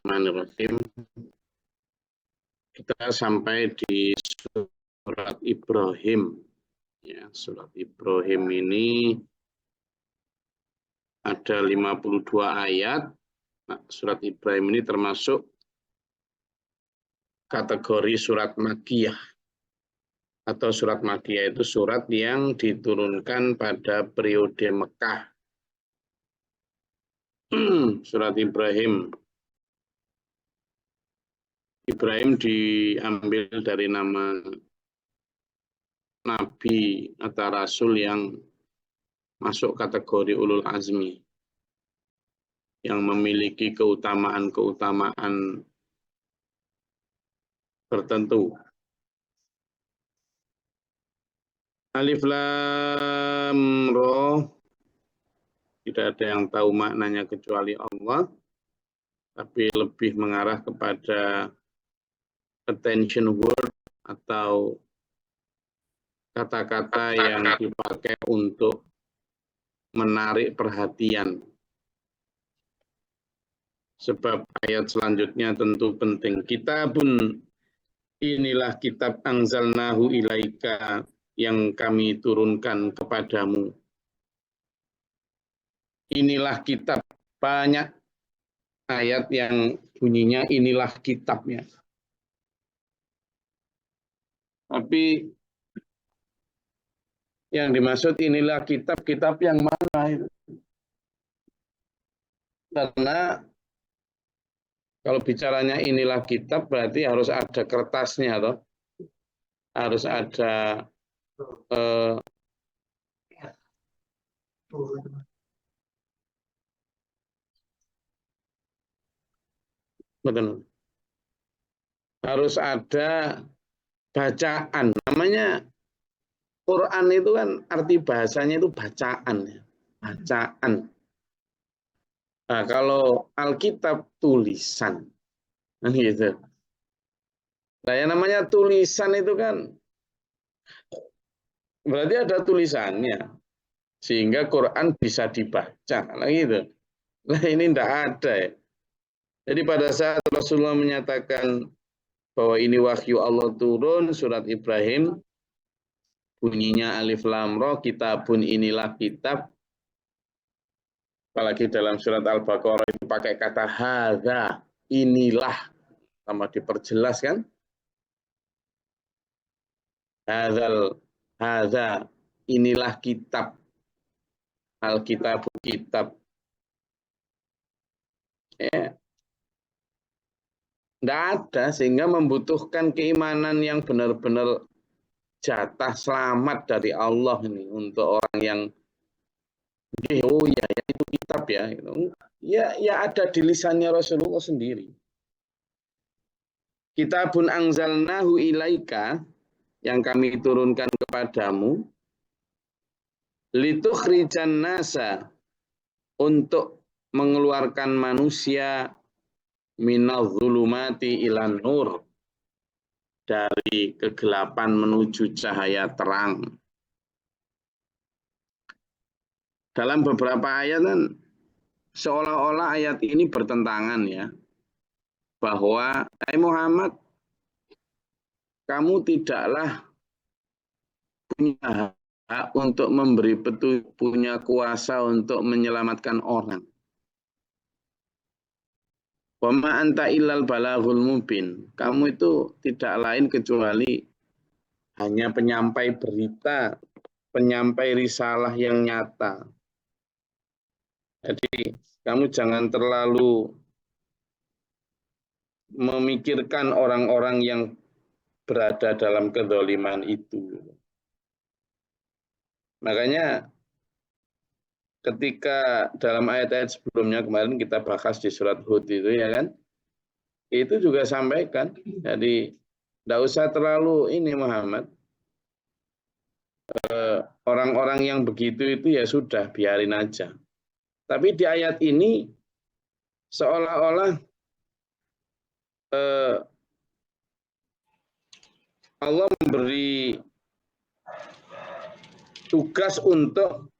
Bismillahirrahmanirrahim. Kita sampai di surat Ibrahim. Ya, surat Ibrahim ini ada 52 ayat. Nah, surat Ibrahim ini termasuk kategori surat Makkiyah. Atau surat Makkiyah itu surat yang diturunkan pada periode Mekah. Surat Ibrahim. Ibrahim diambil dari nama Nabi atau Rasul yang masuk kategori ulul azmi, yang memiliki keutamaan-keutamaan tertentu. Alif Lam Ra, tidak ada yang tahu maknanya kecuali Allah, tapi lebih mengarah kepada attention word atau kata-kata yang dipakai untuk menarik perhatian. Sebab ayat selanjutnya tentu penting. Kitabun, inilah kitab anzalnahu ilaika, yang kami turunkan kepadamu. Inilah kitab. Banyak ayat yang bunyinya inilah kitabnya. Tapi yang dimaksud inilah kitab yang mana itu? Karena kalau bicaranya inilah kitab berarti harus ada kertasnya, toh. Harus ada betul. Harus ada bacaan. Namanya Quran itu kan arti bahasanya itu bacaan, ya. Bacaan. Nah, kalau Alkitab tulisan, gitu. Nah, yang namanya tulisan itu kan berarti ada tulisannya, sehingga Quran bisa dibaca, nah gitu. Nah, ini tidak ada, ya. Jadi pada saat Rasulullah menyatakan bahwa ini wahyu Allah turun, surat Ibrahim, bunyinya Alif Lam Ra, kitabun inilah kitab. Apalagi dalam surat Al-Baqarah itu pakai kata hadza, inilah, sama diperjelas kan? Hadza, inilah kitab. Alkitab, kitab. Ya. Tidak ada, sehingga membutuhkan keimanan yang benar-benar jatah selamat dari Allah ini untuk orang yang oh ya, itu kitab ya, ya ada di lisannya Rasulullah sendiri. Kitabun anzalnahu ilaika, yang kami turunkan kepadamu, litukhrijan nasa, untuk mengeluarkan manusia minal zulumati ilan nur, dari kegelapan menuju cahaya terang. Dalam beberapa ayat kan seolah-olah ayat ini bertentangan, ya, bahwa Muhammad, kamu tidaklah punya hak untuk memberi petunjuk, punya kuasa untuk menyelamatkan orang. Wa ma anta illal balaghul mubin. Kamu itu tidak lain kecuali hanya penyampai berita, penyampai risalah yang nyata. Jadi kamu jangan terlalu memikirkan orang-orang yang berada dalam kedzaliman itu. Makanya ketika dalam ayat-ayat sebelumnya kemarin kita bahas di surat Hud itu, ya kan, itu juga sampaikan. Jadi tidak usah terlalu ini Muhammad, orang-orang yang begitu itu ya sudah biarin aja. Tapi di ayat ini seolah-olah Allah memberi tugas untuk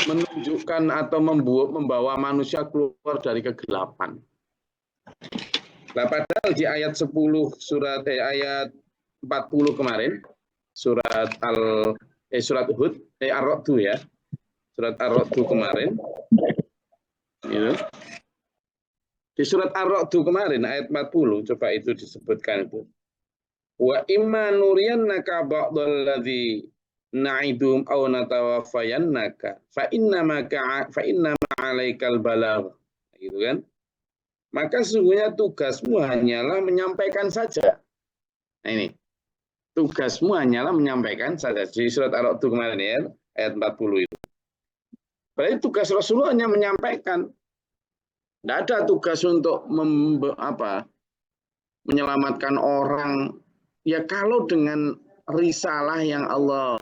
menunjukkan atau membawa manusia keluar dari kegelapan. Nah, padahal di ayat 10 ayat 40 kemarin surat Hud Ar-Ra'd ya. Surat Ar-Ra'd kemarin gitu. Di surat Ar-Ra'd kemarin ayat 40 coba itu disebutkan itu. Wa imma nuriyannaka ba'dal ladzi na'idum aw natawaffayannaka fa inna ma 'alaikal balagh. Gitu kan? Maka sesungguhnya tugasmu hanyalah menyampaikan saja. Nah ini, tugasmu hanyalah menyampaikan saja. Di surat Ar-Ra'd kemarin ya, ayat 40 itu. Berarti tugas Rasulullah hanya menyampaikan. Tidak ada tugas untuk menyelamatkan orang. Ya kalau dengan risalah yang Allah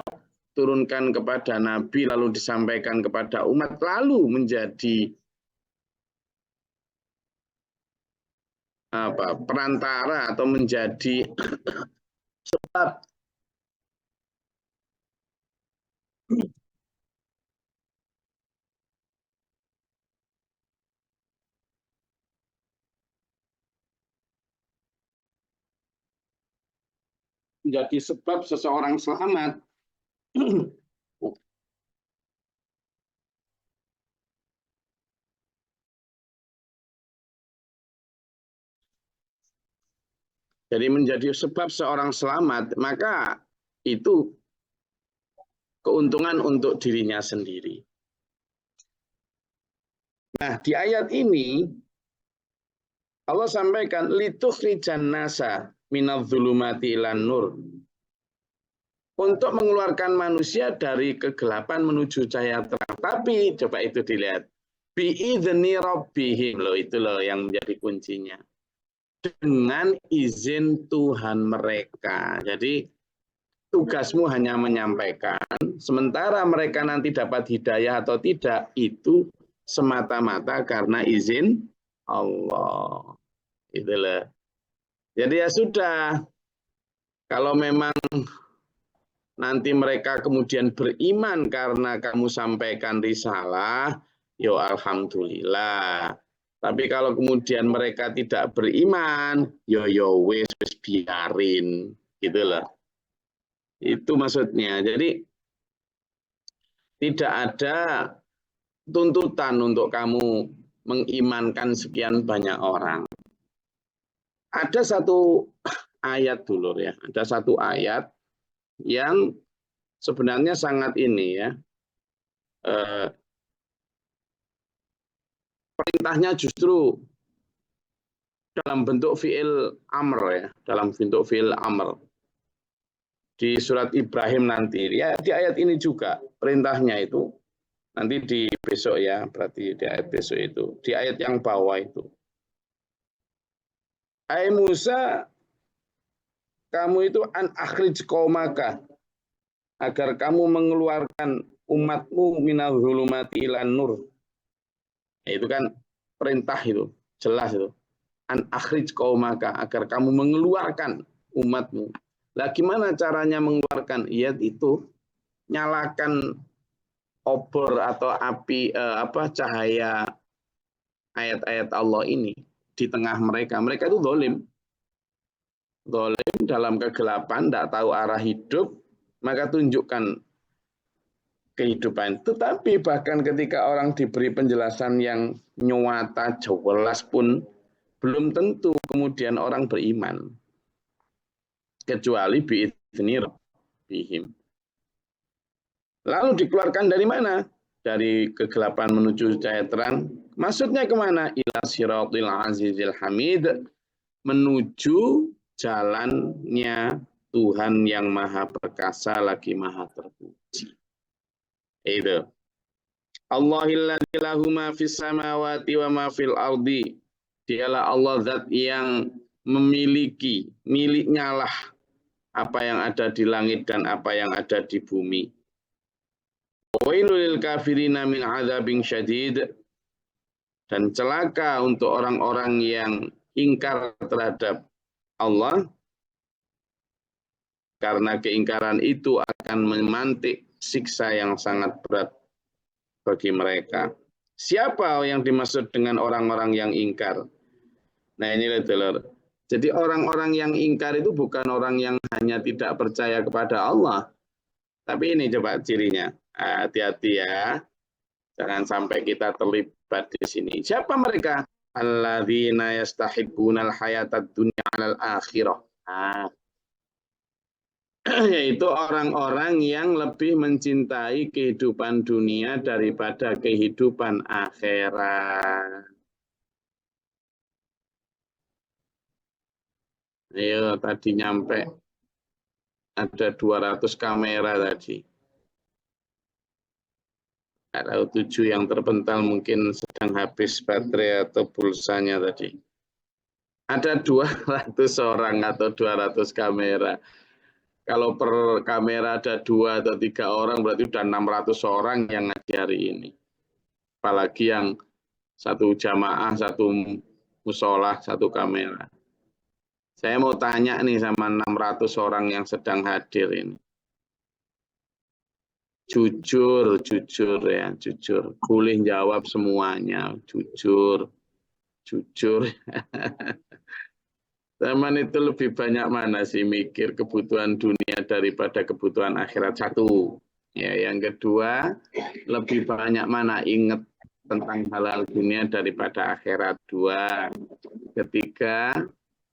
turunkan kepada Nabi, lalu disampaikan kepada umat, lalu menjadi perantara atau menjadi sebab seseorang selamat. Jadi menjadi sebab seorang selamat, maka itu keuntungan untuk dirinya sendiri. Nah, di ayat ini Allah sampaikan litukhrijan nasa minadh-dhulumati ilan nur. Untuk mengeluarkan manusia dari kegelapan menuju cahaya terang. Tapi coba itu dilihat. Bi'idzni rabbihim loh, itu loh yang menjadi kuncinya. Dengan izin Tuhan mereka. Jadi tugasmu hanya menyampaikan, sementara mereka nanti dapat hidayah atau tidak, itu semata-mata karena izin Allah. Itulah. Jadi ya sudah, kalau memang nanti mereka kemudian beriman karena kamu sampaikan risalah, yo alhamdulillah. Tapi kalau kemudian mereka tidak beriman, yo wis biarin, gitu loh. Itu maksudnya. Jadi tidak ada tuntutan untuk kamu mengimankan sekian banyak orang. Ada satu ayat dulu ya, ada satu ayat yang sebenarnya sangat ini ya. Perintahnya justru dalam bentuk fi'il amr ya, dalam bentuk fi'il amr. Di surat Ibrahim nanti, ya di ayat ini juga perintahnya itu nanti di besok ya, berarti di ayat besok itu, di ayat yang bawah itu. Hai Musa, kamu itu an akhrij qaumaka, agar kamu mengeluarkan umatmu minal zulumati ilan nur. Itu kan perintah itu, jelas itu. An akhrij qaumaka, agar kamu mengeluarkan umatmu. Lah gimana caranya mengeluarkan? Ya itu nyalakan obor atau api cahaya ayat-ayat Allah ini di tengah mereka. Mereka itu zalim. Zalim dalam kegelapan, tidak tahu arah hidup, maka tunjukkan kehidupan. Tetapi bahkan ketika orang diberi penjelasan yang nyata jelas pun belum tentu kemudian orang beriman. Kecuali bi'idzni rabbihim. Lalu dikeluarkan dari mana? Dari kegelapan menuju cahaya terang. Maksudnya kemana? Ila siratil azizil hamid. Menuju jalannya Tuhan yang maha perkasa lagi maha terpuji. Itu. Allahilladzi lahu ma fis samawati wa ma fil ardi. Dialah Allah zat yang memiliki, miliknya lah apa yang ada di langit dan apa yang ada di bumi. Wailul lil kafirina min adzabin syadid. Dan celaka untuk orang-orang yang ingkar terhadap Allah, karena keingkaran itu akan memantik siksa yang sangat berat bagi mereka. Siapa yang dimaksud dengan orang-orang yang ingkar? Nah ini dulur. Jadi orang-orang yang ingkar itu bukan orang yang hanya tidak percaya kepada Allah. Tapi ini coba cirinya. Hati-hati ya. Jangan sampai kita terlibat di sini. Siapa mereka? Alladzina yastahibbunal hayatad dunya 'alal akhirah. Nah, yaitu orang-orang yang lebih mencintai kehidupan dunia daripada kehidupan akhirat. Ayo tadi nyampe ada 200 kamera tadi. Ada 7 yang terpental mungkin sedang habis baterai atau pulsanya tadi. Ada 200 orang atau 200 kamera. Kalau per kamera ada 2 atau 3 orang berarti sudah 600 orang yang ngaji hari ini. Apalagi yang satu jamaah, satu musola, satu kamera. Saya mau tanya nih sama 600 orang yang sedang hadir ini. Jujur ya, jujur. Boleh jawab semuanya, jujur. Zaman itu lebih banyak mana sih mikir kebutuhan dunia daripada kebutuhan akhirat? Satu. Ya, yang kedua, lebih banyak mana ingat tentang halal dunia daripada akhirat? Dua. Ketiga,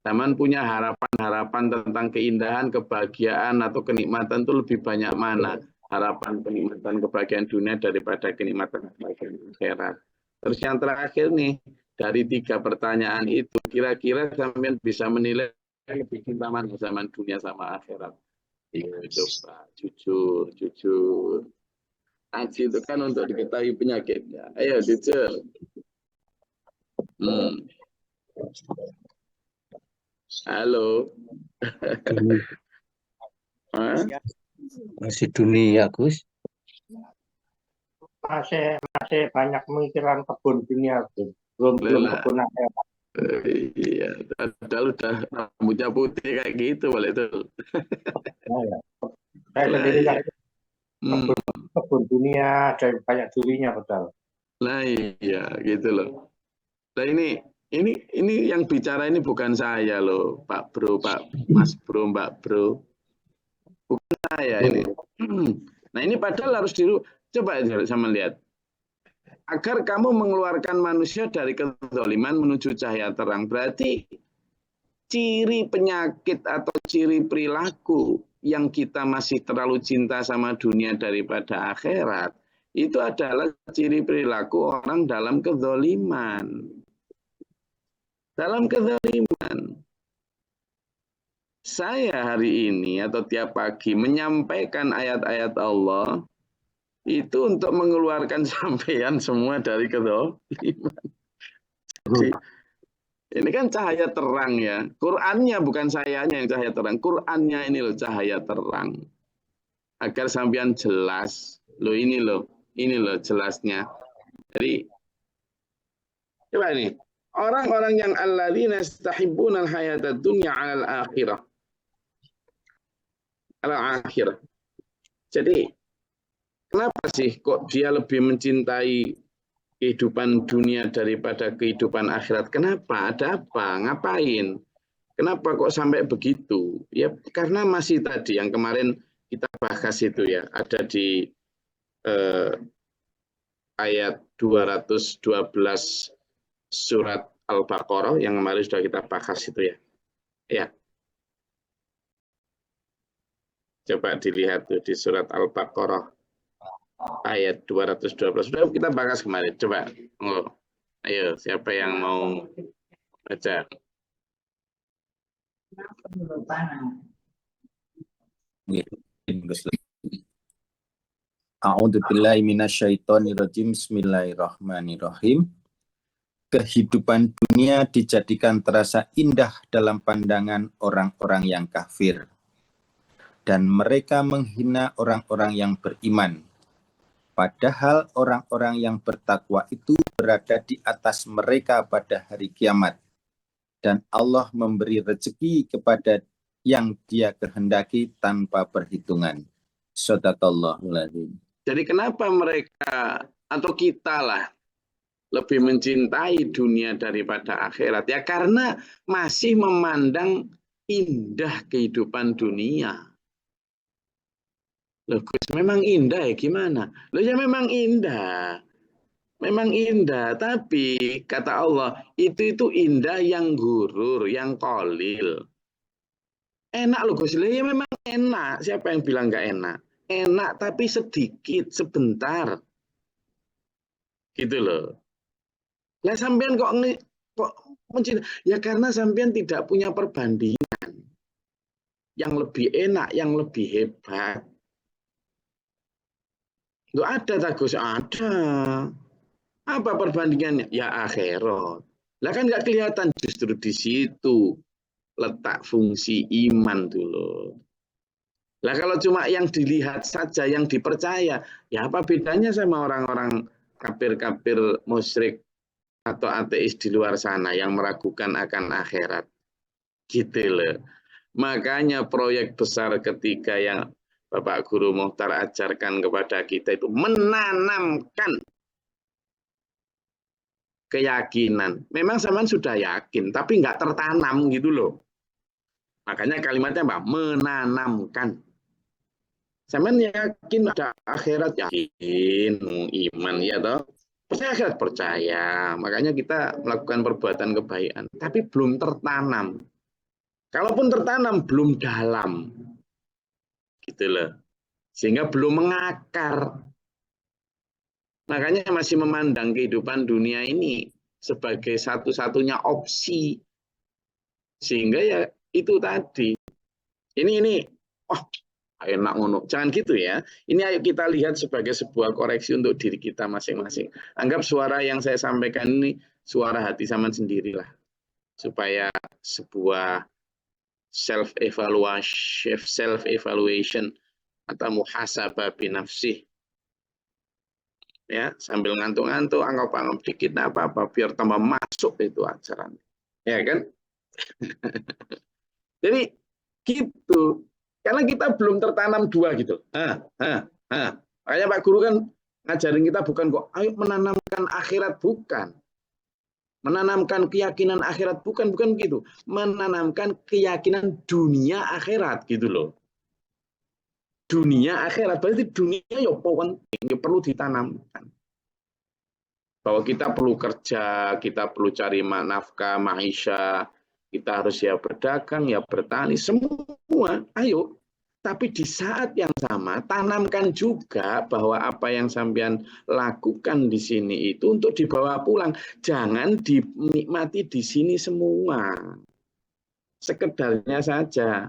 zaman punya harapan-harapan tentang keindahan, kebahagiaan atau kenikmatan itu lebih banyak mana? Harapan kenikmatan kebahagiaan dunia daripada kenikmatan kebahagiaan akhirat. Terus yang terakhir nih, dari 3 pertanyaan itu, kira-kira sampean bisa menilai lebih cinta mana zaman dunia sama akhirat? Coba, jujur. Haji itu kan untuk diketahui penyakitnya. Ayo, jujur. Halo. Masih dunia, Gus. Masih banyak pemikiran kebun dunia, belum kebun akhirat. Iya, padahal udah rambutnya putih kayak gitu, boleh tuh. Saya sendiri kan kebun dunia dan banyak durinya, betul. Nah iya, gitu loh. Nah ini yang bicara ini bukan saya loh, Pak Bro, Mas Bro, Mbak Bro. Bukan saya ini. Nah ini padahal harus coba sama lihat. Agar kamu mengeluarkan manusia dari kezaliman menuju cahaya terang. Berarti ciri penyakit atau ciri perilaku yang kita masih terlalu cinta sama dunia daripada akhirat, itu adalah ciri perilaku orang dalam kezaliman. Dalam kezaliman. Saya hari ini atau tiap pagi menyampaikan ayat-ayat Allah, itu untuk mengeluarkan sampean semua dari kezaliman. Jadi, ini kan cahaya terang ya. Qur'annya bukan sayanya yang cahaya terang. Qur'annya ini loh cahaya terang. Agar sampean jelas. Ini loh jelasnya. Jadi, coba ini. Orang-orang yang alladzina yastahibbunal hayatad dunya 'alal akhirah. Al-akhirah. Jadi, kenapa sih kok dia lebih mencintai kehidupan dunia daripada kehidupan akhirat? Kenapa? Ada apa? Ngapain? Kenapa kok sampai begitu? Ya karena masih tadi yang kemarin kita bahas itu ya, ada di ayat 212 surat Al-Baqarah yang kemarin sudah kita bahas itu ya. Ya. Coba dilihat tuh di surat Al-Baqarah ayat 212. Sudah kita bahas kemarin. Coba. Ayo, siapa yang mau baca? A'udzubillahi minasyaitonirrajim. Bismillahirrahmanirrahim. Kehidupan dunia dijadikan terasa indah dalam pandangan orang-orang yang kafir. Dan mereka menghina orang-orang yang beriman. Padahal orang-orang yang bertakwa itu berada di atas mereka pada hari kiamat. Dan Allah memberi rezeki kepada yang Dia kehendaki tanpa perhitungan. Shadaqallahul adzim. Jadi kenapa mereka atau kita lah lebih mencintai dunia daripada akhirat? Ya karena masih memandang indah kehidupan dunia. Loh, Gus, memang indah ya gimana? Loh ya memang indah. Memang indah, tapi kata Allah, itu indah yang gurur, yang kolil. Enak loh Gus, ya memang enak. Siapa yang bilang nggak enak? Enak tapi sedikit, sebentar. Gitu loh. Lah sampean kok mencinta? Ya karena sampean tidak punya perbandingan yang lebih enak, yang lebih hebat. Nggak ada tak Gus? Ada. Apa perbandingannya? Ya akhirat. Lah kan nggak kelihatan justru di situ letak fungsi iman dulu. Lah kalau cuma yang dilihat saja, yang dipercaya, ya apa bedanya sama orang-orang kafir-kafir musyrik atau ateis di luar sana yang meragukan akan akhirat? Gitu loh. Makanya proyek besar ketiga yang Bapak Guru Muhtar ajarkan kepada kita itu menanamkan keyakinan. Memang zaman sudah yakin, tapi nggak tertanam gitu loh. Makanya kalimatnya apa? Menanamkan. Zaman yakin ada akhirat, yakin, iman, ya toh. Percaya akhirat, percaya. Makanya kita melakukan perbuatan kebaikan. Tapi belum tertanam. Kalaupun tertanam, belum dalam. Gitu loh. Sehingga belum mengakar. Makanya masih memandang kehidupan dunia ini sebagai satu-satunya opsi. Sehingga ya itu tadi. Ini, oh enak ngono. Jangan gitu ya. Ini ayo kita lihat sebagai sebuah koreksi untuk diri kita masing-masing. Anggap suara yang saya sampaikan ini suara hati zaman sendirilah. Supaya sebuah self-evaluation atau muhasabah binafsih. Ya, sambil ngantuk-ngantuk, anggap-anggap dikit apa-apa biar tambah masuk itu ajaran. Ya kan? Jadi gitu. Karena kita belum tertanam dua gitu. Makanya Pak Guru kan ngajarin kita bukan kok, ayo menanamkan akhirat, bukan. Menanamkan keyakinan akhirat, bukan begitu. Menanamkan keyakinan dunia akhirat gitu loh. Dunia akhirat, berarti dunia ya penting, perlu ditanamkan. Bahwa kita perlu kerja, kita perlu cari nafkah, maisha, kita harus ya berdagang, ya bertani, semua, ayo. Tapi di saat yang sama, tanamkan juga bahwa apa yang sampean lakukan di sini itu untuk dibawa pulang. Jangan dinikmati di sini semua. Sekedarnya saja.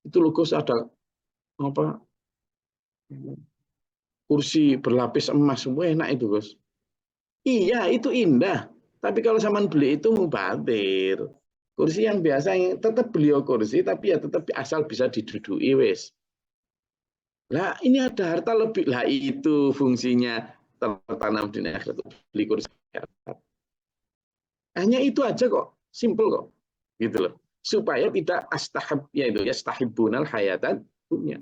Itu loh Gus, ada apa? Kursi berlapis emas, semua enak itu Gus. Iya, itu indah. Tapi kalau zaman beli itu mubadir. Kursi yang biasa tetap beliau kursi, tapi ya tetap asal bisa diduduki wes. Lah ini ada harta lebih, lah itu fungsinya tertanam di akhirat, beli kursi. Hanya itu aja kok, simple kok, gitu loh. Supaya tidak astahab, yaitu ya stahibbunal hayatan dunia.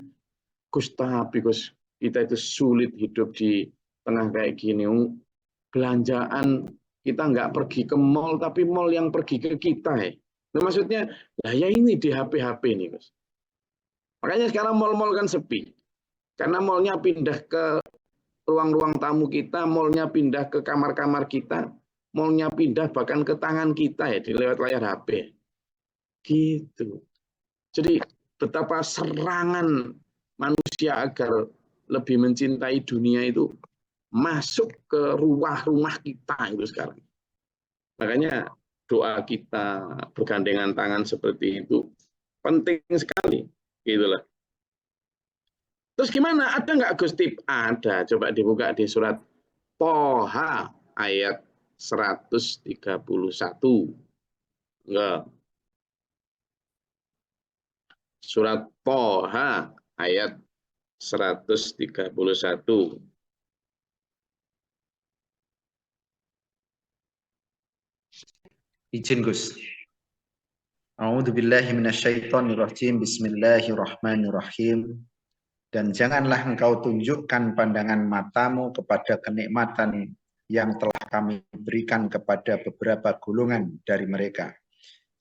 Gus, tapi Gus, kita itu sulit hidup di tengah kayak gini. Belanjaan kita nggak pergi ke mall, tapi mall yang pergi ke kita ya. Nah, maksudnya, lah ya ini di HP nih, Gus. Makanya sekarang mall-mall kan sepi. Karena mallnya pindah ke ruang-ruang tamu kita, mallnya pindah ke kamar-kamar kita, mallnya pindah bahkan ke tangan kita ya, di lewat layar HP. Gitu. Jadi betapa serangan manusia agar lebih mencintai dunia itu masuk ke rumah kita itu sekarang. Makanya doa kita bergandengan tangan seperti itu penting sekali, gitulah. Terus gimana? Ada nggak Gus tip? Ada. Coba dibuka di surat Toha ayat 131. Enggak. Surat Toha ayat 131. Izin Gus. A'udzubillahi minasyaitonirrajim. Bismillahirrahmanirrahim. Dan janganlah engkau tunjukkan pandangan matamu kepada kenikmatan yang telah kami berikan kepada beberapa golongan dari mereka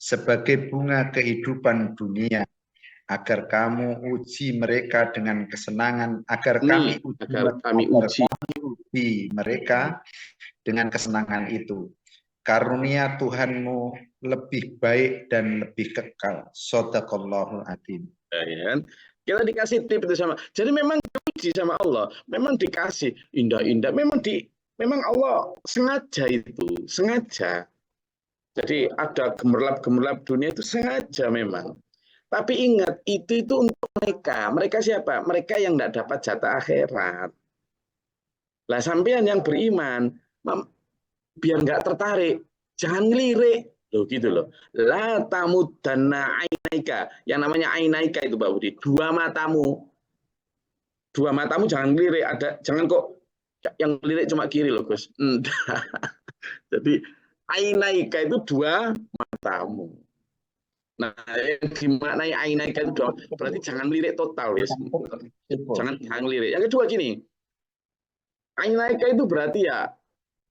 sebagai bunga kehidupan dunia, agar kamu uji mereka dengan kesenangan, agar kami uji mereka dengan kesenangan itu. Karunia Tuhanmu lebih baik dan lebih kekal. Shadaqallahul adzim. Ya, kita dikasih tip itu sama. Jadi memang diuji sama Allah, memang dikasih indah-indah, memang Allah sengaja itu, sengaja. Jadi ada gemerlap-gemerlap dunia itu sengaja memang. Tapi ingat, itu untuk mereka. Mereka siapa? Mereka yang tidak dapat jatah akhirat. Lah sampean yang beriman, biar nggak tertarik, jangan ngelirik. Loh gitu loh. La tamuddanna ainaika. Yang namanya ainaika itu Pak Budi, dua matamu. Dua matamu jangan ngelirik, jangan kok yang ngelirik cuma kiri loh, Gus. Jadi ainaika itu dua matamu. Nah, yang dimaknai ainaika itu berarti jangan ngelirik total, ya. Jangan ngelirik. Yang kedua gini. Ainaika itu berarti ya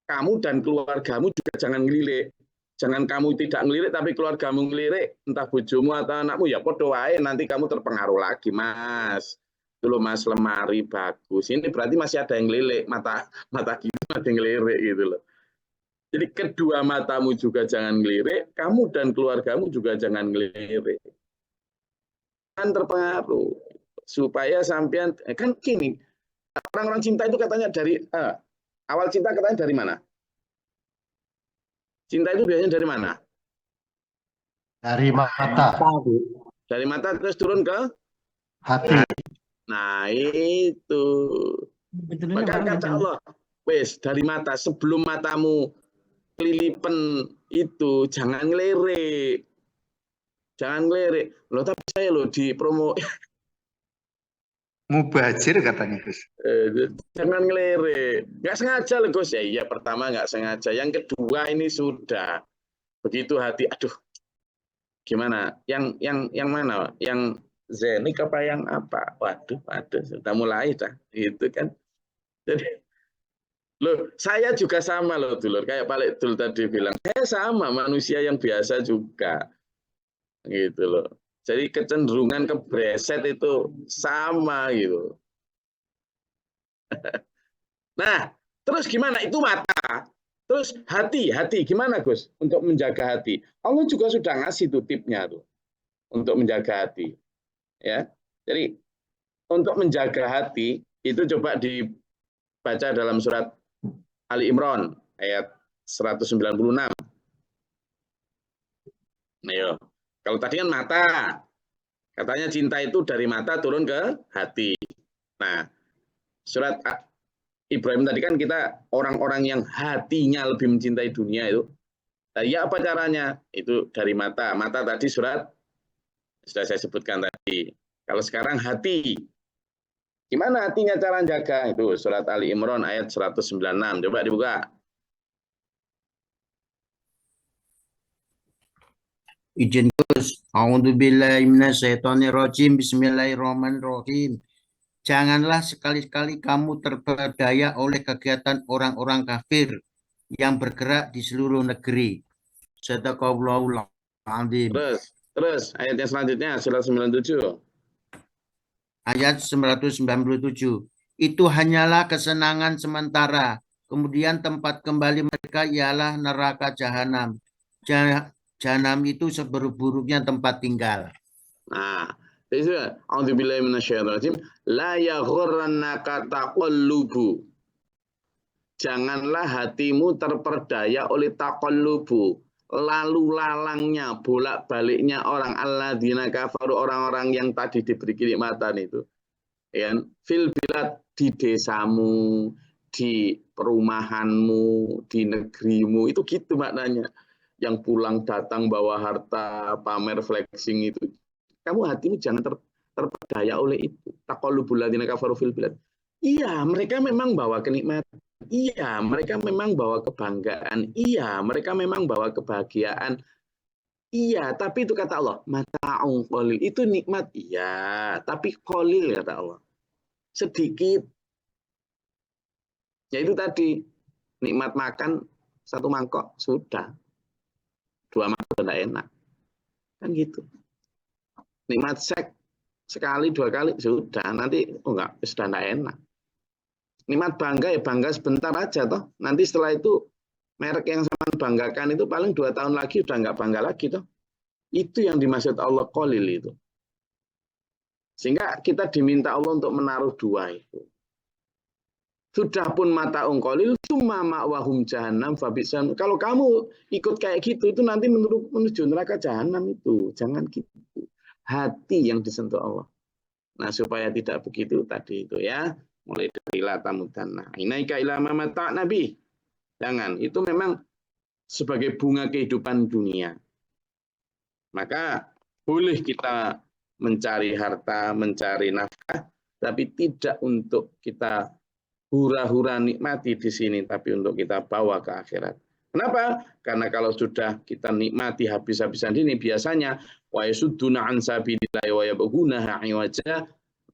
kamu dan keluargamu juga jangan ngelirik. Jangan kamu tidak ngelirik tapi keluargamu ngelirik, entah bojomu atau anakmu, ya podo wae, nanti kamu terpengaruh lagi, Mas. Itu loh Mas, lemari bagus. Ini berarti masih ada yang ngelirik, mata gitu ada yang ngelirik gitu loh. Jadi kedua matamu juga jangan ngelirik, kamu dan keluargamu juga jangan ngelirik. Kan terpengaruh. Supaya sampean kan gini, orang-orang cinta itu katanya dari awal cinta katanya dari mana? Cinta itu biasanya dari mana? Dari mata. Dari mata terus turun ke Hati. Nah itu. Maka kata Allah, wes dari mata, sebelum matamu kelilipan itu jangan ngelirik. Jangan ngelirik. Loh tapi saya loh di promo Mubazir katanya, Gus. jangan ngelirik. Nggak sengaja loh Gus. Ya iya, pertama nggak sengaja. Yang kedua ini sudah begitu hati. Aduh, gimana? Yang mana? Yang Zenik apa yang apa? Waduh, sudah mulai dah. Itu kan. Jadi, loh, saya juga sama loh, Dulur. Kayak Pak Dul tadi bilang, saya sama manusia yang biasa juga. Gitu loh. Jadi kecenderungan ke breset itu sama gitu. Nah, terus gimana? Itu mata. Terus hati gimana Gus untuk menjaga hati? Allah juga sudah ngasih tuh tipnya tuh untuk menjaga hati. Ya. Jadi untuk menjaga hati itu coba dibaca dalam surat Ali Imran ayat 196. Ayo. Kalau tadi kan mata. Katanya cinta itu dari mata turun ke hati. Nah, surat Ibrahim tadi kan kita orang-orang yang hatinya lebih mencintai dunia itu. Nah, ya apa caranya? Itu dari mata. Mata tadi surat sudah saya sebutkan tadi. Kalau sekarang hati. Gimana hatinya cara jaga? Itu surat Ali Imran ayat 196. Coba dibuka. Izin Gus. A'udzubillahi minasyaitonirrajim. Bismillahirrahmanirrahim. Janganlah sekali-kali kamu terpedaya oleh kegiatan orang-orang kafir yang bergerak di seluruh negeri. Shadaqallahul adzim. Terus ayat yang selanjutnya surat 97. Ayat 197. Itu hanyalah kesenangan sementara. Kemudian tempat kembali mereka ialah neraka jahanam. Jahanam itu seburuk-buruknya tempat tinggal. Nah, itu a'udzubillahi minasyaitonirrajim, la yaghurrannaka taqallubu. Janganlah hatimu terperdaya oleh taqallubu, lalu lalangnya, bolak-baliknya orang alladzina kafaru, orang-orang yang tadi diberi kenikmatan itu. Ya, fil bilad, di desamu, di perumahanmu, di negerimu, itu gitu maknanya. Yang pulang datang bawa harta, pamer flexing itu. Kamu hatimu jangan terpedaya oleh itu. Taqallubul ladzina kafaru fil bilad. Iya, mereka memang bawa kenikmatan. Iya, mereka memang bawa kebanggaan. Iya, mereka memang bawa kebahagiaan. Iya, tapi itu kata Allah, mata'un qalil. Itu nikmat, iya, tapi qalil kata Allah. Sedikit. Ya itu tadi, Nikmat makan 1 mangkok sudah. 2 mangkok sudah enak. Kan gitu. Nikmat seks sekali 2 kali sudah, nanti enggak, sudah enggak enak. Nikmat bangga ya bangga sebentar aja toh. Nanti setelah itu merek yang sama banggakan itu paling 2 tahun lagi udah enggak bangga lagi toh. Itu yang dimaksud Allah qalil itu. Sehingga kita diminta Allah untuk menaruh 2 itu. Sudah pun mata qalil cuma ma'wahum jahannam fabisan. Kalau kamu ikut kayak gitu itu nanti menuju neraka jahanam itu. Jangan gitu. Hati yang disentuh Allah. Nah, supaya tidak begitu tadi itu ya. Mulai dari la tamutanna. Inaika ila ma mata' nabi. Jangan. Itu memang sebagai bunga kehidupan dunia. Maka boleh kita mencari harta, mencari nafkah, tapi tidak untuk kita hura-hura nikmati di sini, tapi untuk kita bawa ke akhirat. Kenapa? Karena kalau sudah kita nikmati habis-habisan ini biasanya wa yasudduna an sabilillahi wa yabghunaha 'iwaja,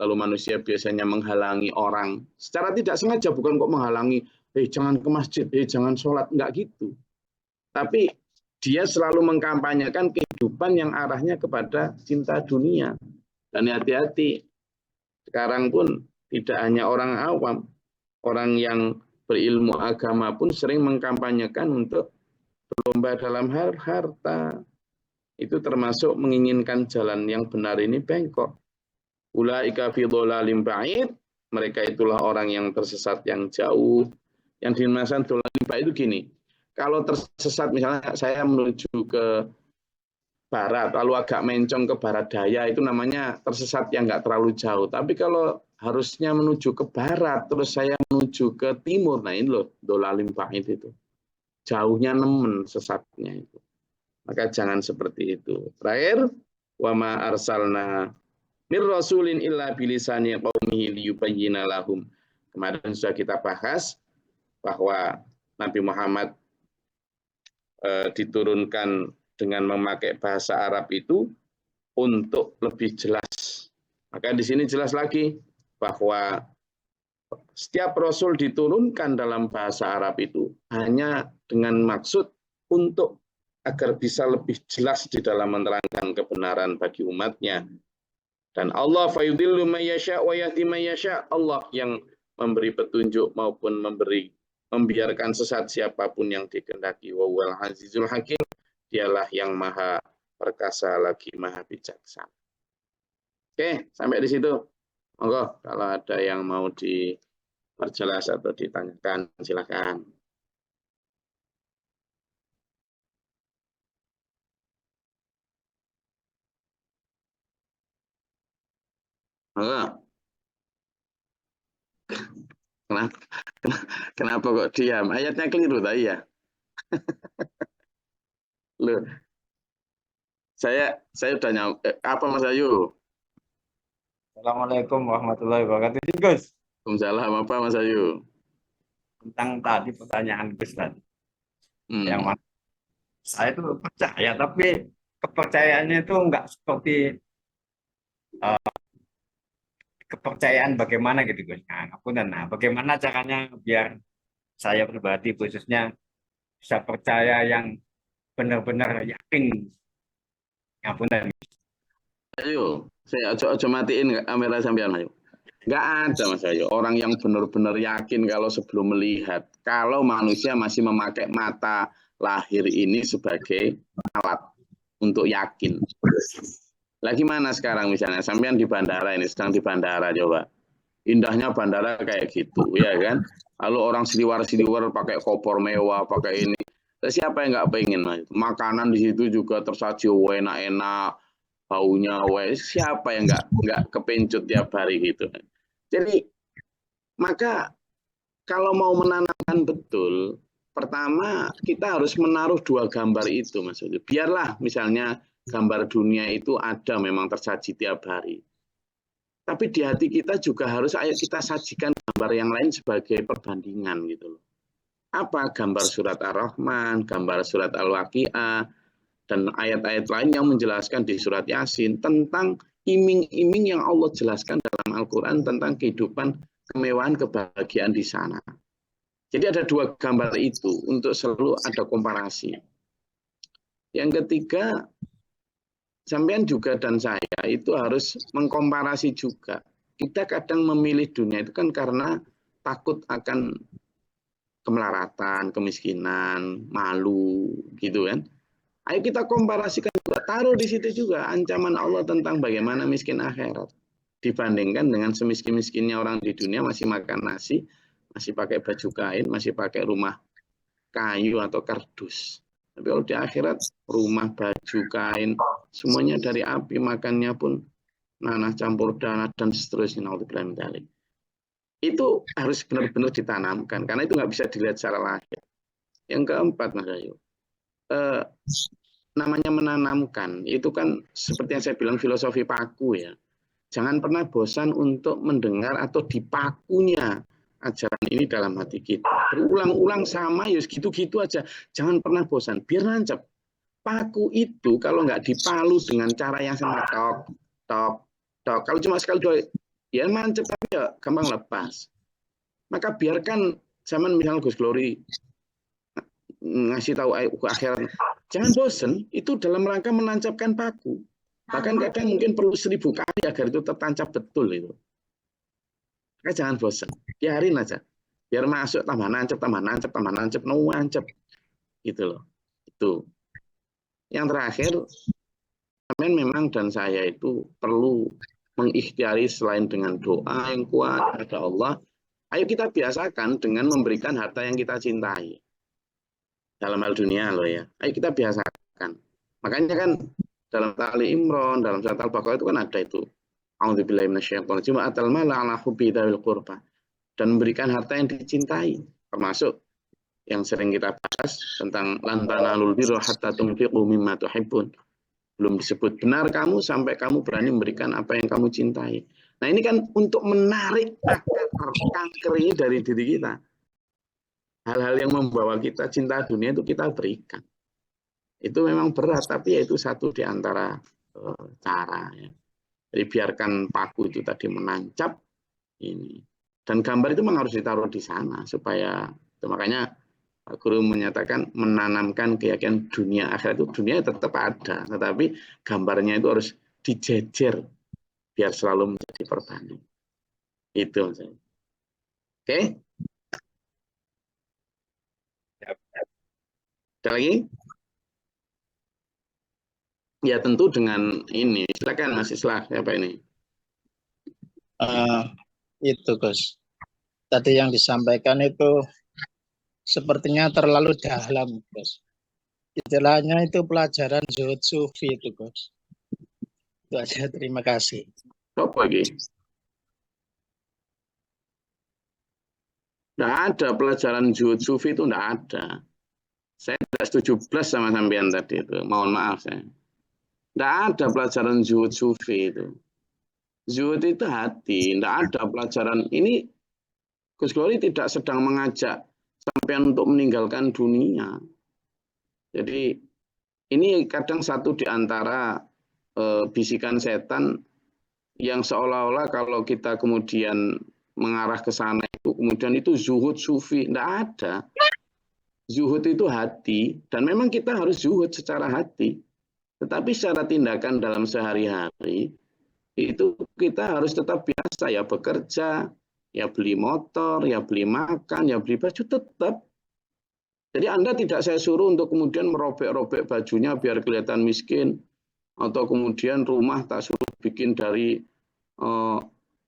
lalu manusia biasanya menghalangi orang secara tidak sengaja, bukan kok menghalangi, jangan ke masjid, jangan sholat, enggak gitu. Tapi dia selalu mengkampanyekan kehidupan yang arahnya kepada cinta dunia. Dan hati-hati, sekarang pun tidak hanya orang awam, orang yang berilmu agama pun sering mengkampanyekan untuk berlomba dalam harta. Itu termasuk menginginkan jalan yang benar ini bengkok. Ulaika fi dhalalim ba'id, mereka itulah orang yang tersesat yang jauh. Yang dimaksud dhalalim ba'id itu gini, kalau tersesat misalnya saya menuju ke barat, lalu agak mencong ke barat daya, itu namanya tersesat yang nggak terlalu jauh. Tapi kalau harusnya menuju ke barat, terus saya menuju ke timur, nah ini loh dhalalim ba'id itu. Jauhnya nemen sesatnya itu. Maka jangan seperti itu. Terakhir, wa ma arsalna mir rasulin illa bilisani qaumihi liyubayyina lahum. Kemarin sudah kita bahas bahwa Nabi Muhammad diturunkan dengan memakai bahasa Arab itu untuk lebih jelas. Maka di sini jelas lagi bahwa setiap rasul diturunkan dalam bahasa Arab itu hanya dengan maksud untuk agar bisa lebih jelas di dalam menerangkan kebenaran bagi umatnya. Dan Allah fayudillu may yasha wa yahdi may yasha. Allah yang memberi petunjuk maupun membiarkan sesat siapapun yang dikehendaki. Wa huwal azizul hakim. Dialah yang maha perkasa lagi maha bijaksana. Oke, sampai di situ. Monggo kalau ada yang mau diperjelas atau ditanyakan, silakan. Monggo. Kenapa kok diam? Ayatnya keliru tadi ya. Loh, saya udah apa Mas Ayu? Assalamualaikum warahmatullahi wabarakatuh, Gus. Waalaikumsalam, apa Mas Ayu? Tentang tadi pertanyaan Gus tadi. Yang mana saya itu percaya, tapi kepercayaannya itu enggak seperti kepercayaan bagaimana gitu Gus. Nah, bagaimana caranya biar saya pribadi khususnya bisa percaya yang benar-benar yakin. Ngapunten. Ayo, saya ojo matiin kamera sampean ayo. Enggak ada Mas Ayu orang yang benar-benar yakin kalau sebelum melihat. Kalau manusia masih memakai mata lahir ini sebagai alat untuk yakin. Lagi mana sekarang misalnya sampean di bandara ini, sedang di bandara coba. Indahnya bandara kayak gitu, ya kan? Lalu orang siliwar-siliwar pakai kopor mewah, pakai ini. Siapa yang nggak pengen? Makanan di situ juga tersaji enak-enak, baunya siapa yang nggak kepencut tiap hari gitu. Jadi maka kalau mau menanamkan betul, pertama kita harus menaruh 2 gambar itu maksudnya. Biarlah misalnya gambar dunia itu ada memang tersaji tiap hari. Tapi di hati kita juga harus ayo kita sajikan gambar yang lain sebagai perbandingan gitu loh. Apa gambar surat Ar-Rahman, gambar surat Al-Waqi'ah, dan ayat-ayat lain yang menjelaskan di surat Yasin tentang iming-iming yang Allah jelaskan dalam Al-Quran tentang kehidupan kemewahan kebahagiaan di sana. Jadi ada dua gambar itu untuk selalu ada komparasi. Yang ketiga, sampean juga dan saya itu harus mengkomparasi juga. Kita kadang memilih dunia itu kan karena takut akan kemelaratan, kemiskinan, malu, gitu kan. Ayo kita komparasikan juga, taruh di situ juga ancaman Allah tentang bagaimana miskin akhirat. Dibandingkan dengan semiskin-miskinnya orang di dunia masih makan nasi, masih pakai baju kain, masih pakai rumah kayu atau kardus. Tapi kalau di akhirat, rumah, baju, kain, semuanya dari api, makannya pun nanah campur dana dan seterusnya. Itu harus benar-benar ditanamkan, karena itu nggak bisa dilihat secara lahir. Yang keempat, Mas Ayu, namanya menanamkan, itu kan seperti yang saya bilang filosofi paku ya. Jangan pernah bosan untuk mendengar atau dipakunya ajaran ini dalam hati kita. Berulang-ulang sama, ya gitu-gitu aja. Jangan pernah bosan, biar nancep. Paku itu kalau nggak dipalu dengan cara yang sama, tok, tok, tok. Kalau cuma sekali dua, ya nancep, tapi ya gampang lepas. Maka biarkan zaman misalnya Gus Glory ngasih tahu akhirat. Jangan bosan, itu dalam rangka menancapkan paku. Bahkan kadang mungkin perlu 1000 kali agar itu tertancap betul itu. Maka jangan bosan, biarin aja. Biar masuk tambah nancap, tambah nancap, tambah nancap, nancap. Gitu loh. Itu. Yang terakhir, memang dan saya itu perlu mengikhtiari selain dengan doa yang kuat kepada Allah. Ayo kita biasakan dengan memberikan harta yang kita cintai. Dalam hal dunia loh ya. Ayo kita biasakan. Makanya kan dalam Ali Imran, dalam surat Al-Baqarah itu kan ada itu. A'udzubillahi minasyaitonir rajim. Atal mala ala hubbi dzawil qurba. Dan memberikan harta yang dicintai. Termasuk yang sering kita bahas tentang lan tanalul birra hatta tunfiqu mimma tuhibbun. Belum disebut benar kamu sampai kamu berani memberikan apa yang kamu cintai. Nah ini kan untuk menarik akar kanker ini dari diri kita. Hal-hal yang membawa kita cinta dunia itu kita berikan. Itu memang berat, tapi ya itu satu di antara cara. Ya. Jadi biarkan paku itu tadi menancap ini. Dan gambar itu memang harus ditaruh di sana supaya itu makanya Pak Guru menyatakan menanamkan keyakinan dunia akhirat itu dunia tetap ada, tetapi gambarnya itu harus dijejer biar selalu menjadi perbanding. Itu maksudnya. Oke? Ada lagi? Ya tentu dengan ini. Silakan Mas Islah, siapa ini? Itu Gus. Tadi yang disampaikan itu sepertinya terlalu dalam, Gus. Istilahnya itu pelajaran zuhud sufi itu, Gus. Itu aja, terima kasih. Apa lagi? Tidak ada pelajaran zuhud sufi itu, tidak ada. Saya tidak setuju plus sama sampean tadi itu. Mohon maaf saya. Tidak ada pelajaran zuhud sufi itu. Zuhud itu hati. Tidak ada pelajaran. Ini Gus Glory tidak sedang mengajak sampean untuk meninggalkan dunia. Jadi ini kadang satu di antara bisikan setan yang seolah-olah kalau kita kemudian mengarah ke sana itu kemudian itu zuhud sufi. Tidak ada. Zuhud itu hati. Dan memang kita harus zuhud secara hati. Tetapi secara tindakan dalam sehari-hari, itu kita harus tetap biasa ya bekerja, ya beli motor, ya beli makan, ya beli baju tetap. Jadi Anda tidak saya suruh untuk kemudian merobek-robek bajunya biar kelihatan miskin, atau kemudian rumah tak suruh bikin dari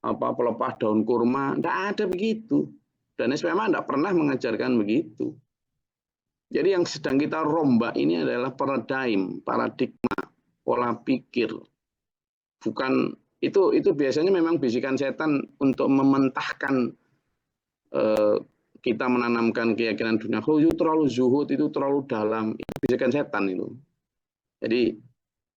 pelepah daun kurma. Tidak ada begitu. Dan SPMA tidak pernah mengajarkan begitu. Jadi yang sedang kita rombak ini adalah paradigma, pola pikir. Bukan itu biasanya memang bisikan setan untuk mementahkan kita menanamkan keyakinan dunia. Oh, itu terlalu zuhud, itu terlalu dalam. Itu bisikan setan itu. Jadi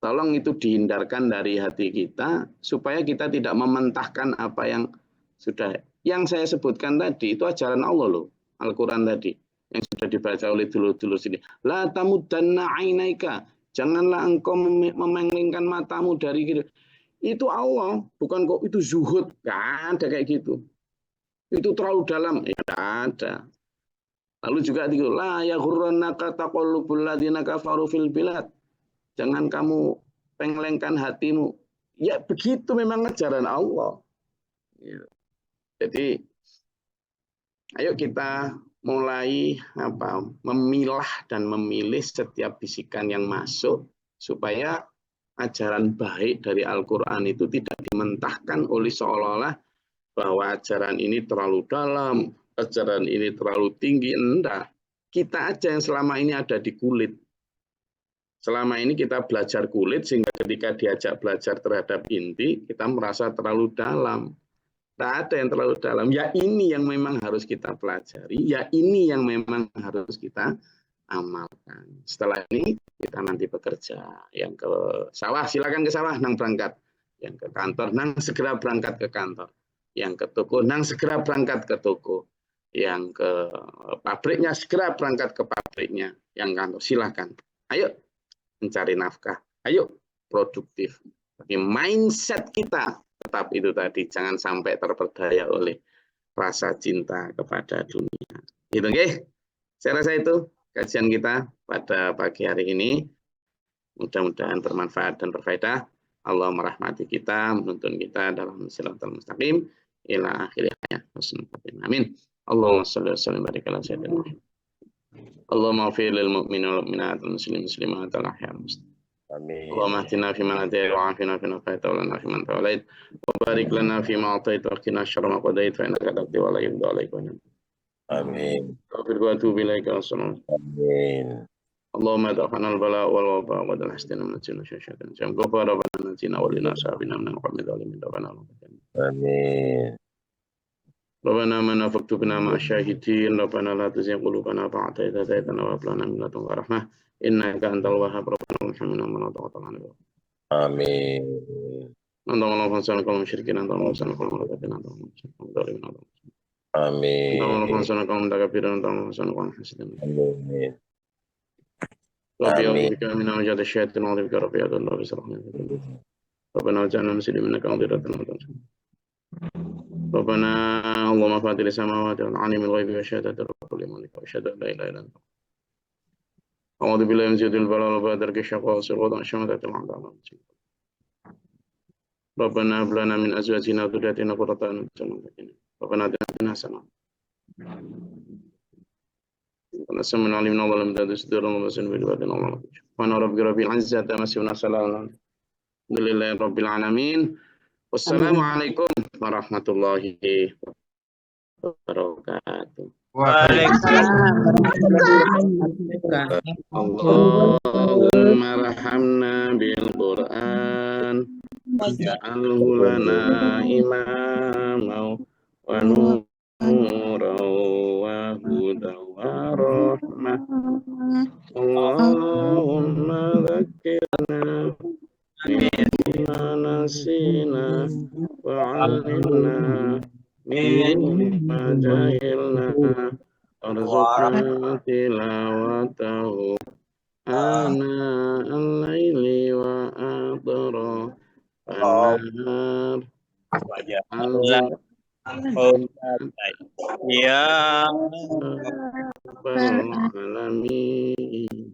tolong itu dihindarkan dari hati kita supaya kita tidak mementahkan apa yang sudah. Yang saya sebutkan tadi itu ajaran Allah loh, Al-Quran tadi. Yang sudah dibaca oleh dulur-dulur sini. La tamuddanna ainaika. Janganlah engkau memenglingkan matamu dari gitu. Itu Allah, bukan kok itu zuhud. Gak ada kayak gitu. Itu terlalu dalam. Ya tidak ada. Lalu juga la yaghurrannaka taqallubul ladzina kafaru fil bilad. Jangan kamu penglengkan hatimu. Ya begitu memang ajaran Allah. Jadi ayo kita mulai memilah dan memilih setiap bisikan yang masuk supaya ajaran baik dari Al-Quran itu tidak dimentahkan oleh seolah-olah bahwa ajaran ini terlalu dalam, ajaran ini terlalu tinggi. Enggak. Kita aja yang selama ini ada di kulit. Selama ini kita belajar kulit sehingga ketika diajak belajar terhadap inti, kita merasa terlalu dalam. Tidak ada yang terlalu dalam. Ya ini yang memang harus kita pelajari. Ya ini yang memang harus kita amalkan. Setelah ini kita nanti bekerja. Yang ke sawah, silakan ke sawah, nang berangkat. Yang ke kantor, nang segera berangkat ke kantor. Yang ke toko, nang segera berangkat ke toko. Yang ke pabriknya, segera berangkat ke pabriknya. Yang kantor, silakan. Ayo mencari nafkah. Ayo produktif. Tapi mindset kita tetap itu tadi, jangan sampai terperdaya oleh rasa cinta kepada dunia. Gitu nggih. Saya rasa itu kajian kita pada pagi hari ini. Mudah-mudahan bermanfaat dan berfaedah. Allah merahmati kita, menuntun kita dalam siratal mustaqim ila akhir hayat. Amin. Allahumma shalli wa sallim barik ala sayyidina Muhammad. Allahumma ighfir lil mu'minina wal mu'minat wal muslimin muslimat wal ahya wal muslimin. Amin. Allahumma ahdina fi man hadayt wa afina fi man afayt wa lana fi man tawallayt wa barik lana fi ma atayt wa qina syarra ma qadayt fa innaka taqdi wa la yuqda alayka. Amin. Akhir wa atubu ilaika. Amin. Allahumma da'fana al-bala wal waba wa dal hasdina min al-jinni syaitan. Jam ghafara rabbana najina wa lina sabina min al-qawmi dhalimin rabbana. Amin. Rabbana man faktubna ma syahidin rabbana la tuzigh qulubana ba'da idh hadaytana wa hab lana min ladunka rahmah innaka antal wahhab rabbana hamdana wa taqabbal. Amin. Allahumma fansana kaum musyrikin Allahumma fansana kaum musyrikin Allahumma fansana kaum Amin. Allahumma fansana kaum mutakabirin Allahumma fansana kaum hasidin. Amin. Rabbi Amin. a'udzubika min amjad asy-syaitan wa a'udzubika rabbi adallahu bisrahmi. Rabbana waj'alna muslimin laka qadiratin wa tansu. Rabbana Allahumma fatir samawati wal ardi alimul ghaibi wa syahadati rabbul mulk wa syahadatu la ilaha illa anta. A'udzu billahi min syaitanir rajim wa darki syaqwa sirran syamatatil a'dam. Rabbana hab lana min azwajina wa dhurriyyatina qurrata a'yun waj'alna Rabbana atina hasanah. Karena semen alim Allah lam tadus dirham wa sunbil wa din Allah. Wa rabbil izzati amma yasifun salamun. Alhamdulillahi rabbil alamin. Wassalamualaikum warahmatullahi wabarakatuh. Allahumma rahamna bil Qur'an waj'alhu lana imama wa nuran wa hudan wa rahmah. Allahumma dzakkirna bima nasina wa 'allimna mimma jahilna warzuqna tilawatahu ana al-laili wa adra an-nahar ya rabbal alamin.